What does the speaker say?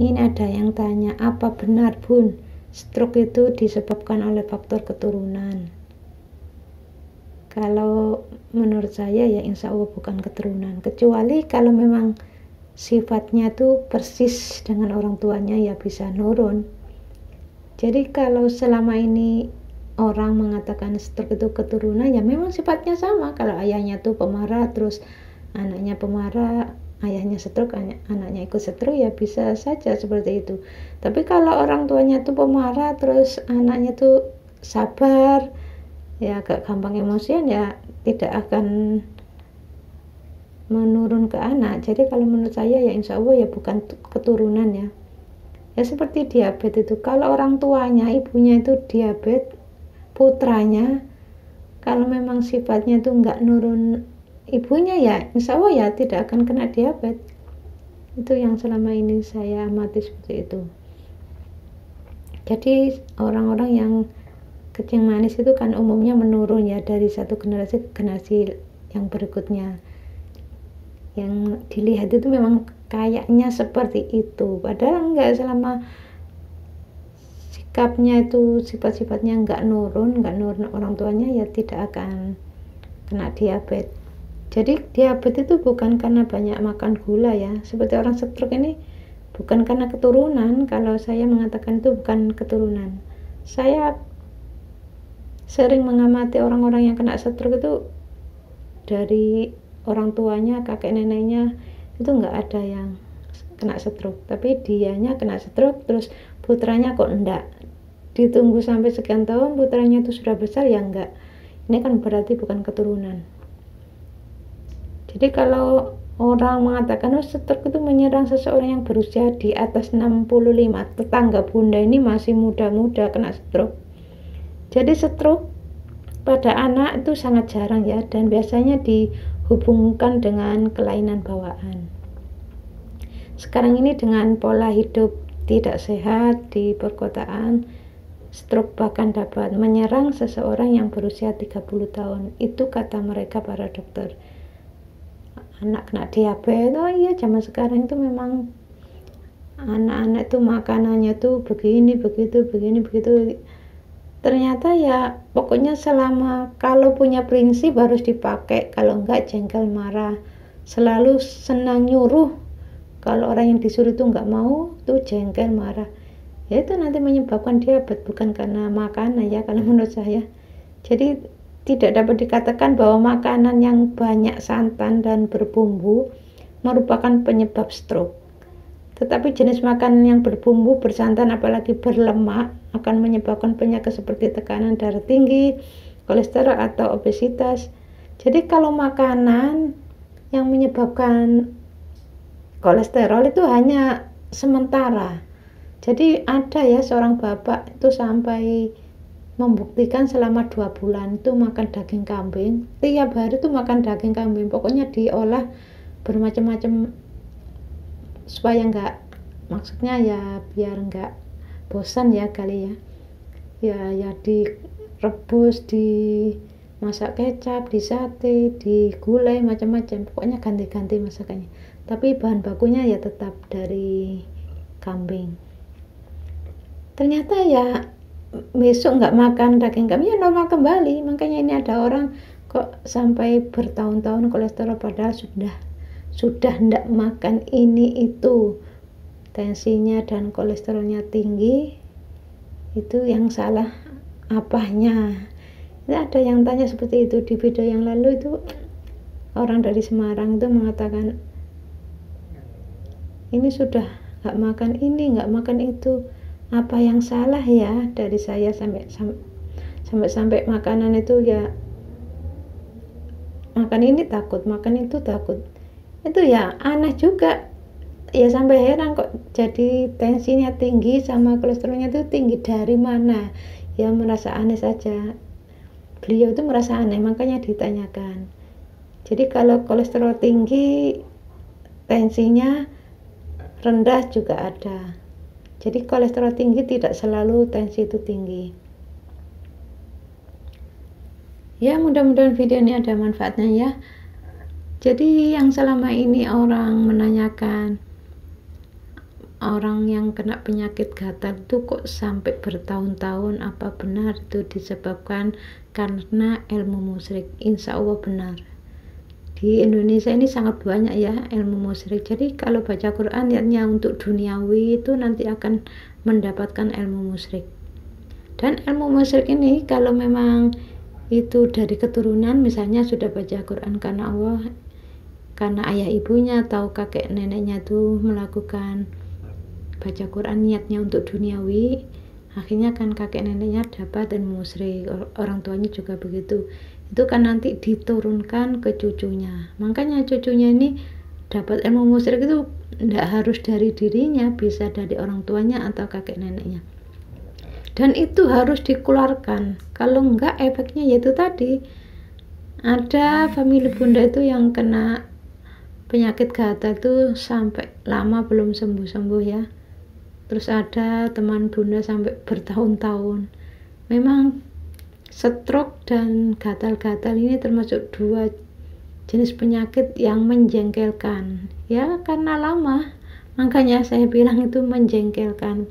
Ini ada yang tanya, apa benar Bun, stroke itu disebabkan oleh faktor keturunan? Kalau menurut saya ya insya Allah bukan keturunan, kecuali kalau memang sifatnya tuh persis dengan orang tuanya ya bisa nurun. Jadi kalau selama ini orang mengatakan stroke itu keturunan, ya memang sifatnya sama. Kalau ayahnya tuh pemarah terus anaknya pemarah, ayahnya stroke, anaknya ikut stroke, ya bisa saja seperti itu. Tapi kalau orang tuanya tuh pemarah terus anaknya tuh sabar, ya agak gampang emosian, ya tidak akan menurun ke anak. Jadi kalau menurut saya ya insya Allah ya bukan keturunan ya. Ya seperti diabetes itu, kalau orang tuanya, ibunya itu diabetes, putranya kalau memang sifatnya itu enggak nurun ibunya, ya insya Allah ya tidak akan kena diabetes. Itu yang selama ini saya amati seperti itu. Jadi orang-orang yang kencing manis itu kan umumnya menurun ya dari satu generasi ke generasi yang berikutnya. Yang dilihat itu memang kayaknya seperti itu, padahal enggak. Selama sikapnya itu sifat-sifatnya enggak nurun orang tuanya, ya tidak akan kena diabetes. Jadi diabetes itu bukan karena banyak makan gula ya, seperti orang stroke ini bukan karena keturunan. Kalau saya mengatakan itu bukan keturunan, saya sering mengamati orang-orang yang kena stroke itu dari orang tuanya, kakek neneknya itu enggak ada yang kena stroke, tapi dianya kena stroke terus putranya kok enggak. Ditunggu sampai sekian tahun putranya itu sudah besar, ya enggak. Ini kan berarti bukan keturunan. Jadi kalau orang mengatakan stroke itu menyerang seseorang yang berusia di atas 65, tetangga bunda ini masih muda-muda kena stroke. Jadi stroke pada anak itu sangat jarang ya, dan biasanya dihubungkan dengan kelainan bawaan. Sekarang ini dengan pola hidup tidak sehat di perkotaan, stroke bahkan dapat menyerang seseorang yang berusia 30 tahun. Itu kata mereka para dokter. Anak kena diabetes, oh iya zaman sekarang itu memang anak-anak itu makanannya tuh begini, begitu. Ternyata ya pokoknya selama kalau punya prinsip harus dipakai, kalau enggak jengkel marah, selalu senang nyuruh. Kalau orang yang disuruh itu enggak mau, tuh jengkel marah, ya itu nanti menyebabkan diabetes, bukan karena makanan ya kalau menurut saya. Jadi tidak dapat dikatakan bahwa makanan yang banyak santan dan berbumbu merupakan penyebab stroke. Tetapi jenis makanan yang berbumbu, bersantan, apalagi berlemak akan menyebabkan penyakit seperti tekanan darah tinggi, kolesterol atau obesitas. Jadi kalau makanan yang menyebabkan kolesterol itu hanya sementara. Jadi ada ya seorang bapak itu sampai membuktikan selama 2 bulan itu makan daging kambing, tiap hari itu makan daging kambing, pokoknya diolah bermacam-macam supaya enggak, maksudnya ya biar enggak bosan ya kali ya direbus, dimasak kecap, di sate, di gulai, macam-macam, pokoknya ganti-ganti masakannya, tapi bahan bakunya ya tetap dari kambing. Ternyata ya besok nggak makan daging kambing, ya normal kembali. Makanya ini ada orang kok sampai bertahun-tahun kolesterol, padahal sudah ndak makan ini itu, tensinya dan kolesterolnya tinggi. Itu yang salah apanya? Ada yang tanya seperti itu di video yang lalu. Itu orang dari Semarang itu mengatakan ini sudah nggak makan ini, nggak makan itu, apa yang salah ya dari saya sampai makanan itu ya makan ini takut, makan itu takut. Itu ya aneh juga ya, sampai heran kok jadi tensinya tinggi sama kolesterolnya itu tinggi, dari mana ya, merasa aneh saja. Beliau itu merasa aneh, makanya ditanyakan. Jadi kalau kolesterol tinggi, tensinya rendah juga ada. Jadi kolesterol tinggi tidak selalu tensi itu tinggi. Ya mudah-mudahan video ini ada manfaatnya ya. Jadi yang selama ini orang menanyakan orang yang kena penyakit gatal itu kok sampai bertahun-tahun, apa benar itu disebabkan karena ilmu musyrik? Insya Allah benar. Di Indonesia ini sangat banyak ya ilmu musyrik. Jadi kalau baca Quran niatnya untuk duniawi itu nanti akan mendapatkan ilmu musyrik. Dan ilmu musyrik ini kalau memang itu dari keturunan, misalnya sudah baca Quran karena Allah, karena ayah ibunya atau kakek neneknya itu melakukan baca Quran niatnya untuk duniawi, akhirnya kan kakek neneknya dapat ilmu musyrik, orang tuanya juga begitu. Itu kan nanti diturunkan ke cucunya. Makanya cucunya ini dapat ilmu musyrik itu tidak harus dari dirinya, bisa dari orang tuanya atau kakek neneknya. Dan itu harus dikeluarkan. Kalau enggak, efeknya yaitu tadi, ada famili bunda itu yang kena penyakit gatal itu sampai lama belum sembuh-sembuh ya. Terus ada teman bunda sampai bertahun-tahun. Memang stroke dan gatal-gatal ini termasuk dua jenis penyakit yang menjengkelkan ya, karena lama, makanya saya bilang itu menjengkelkan.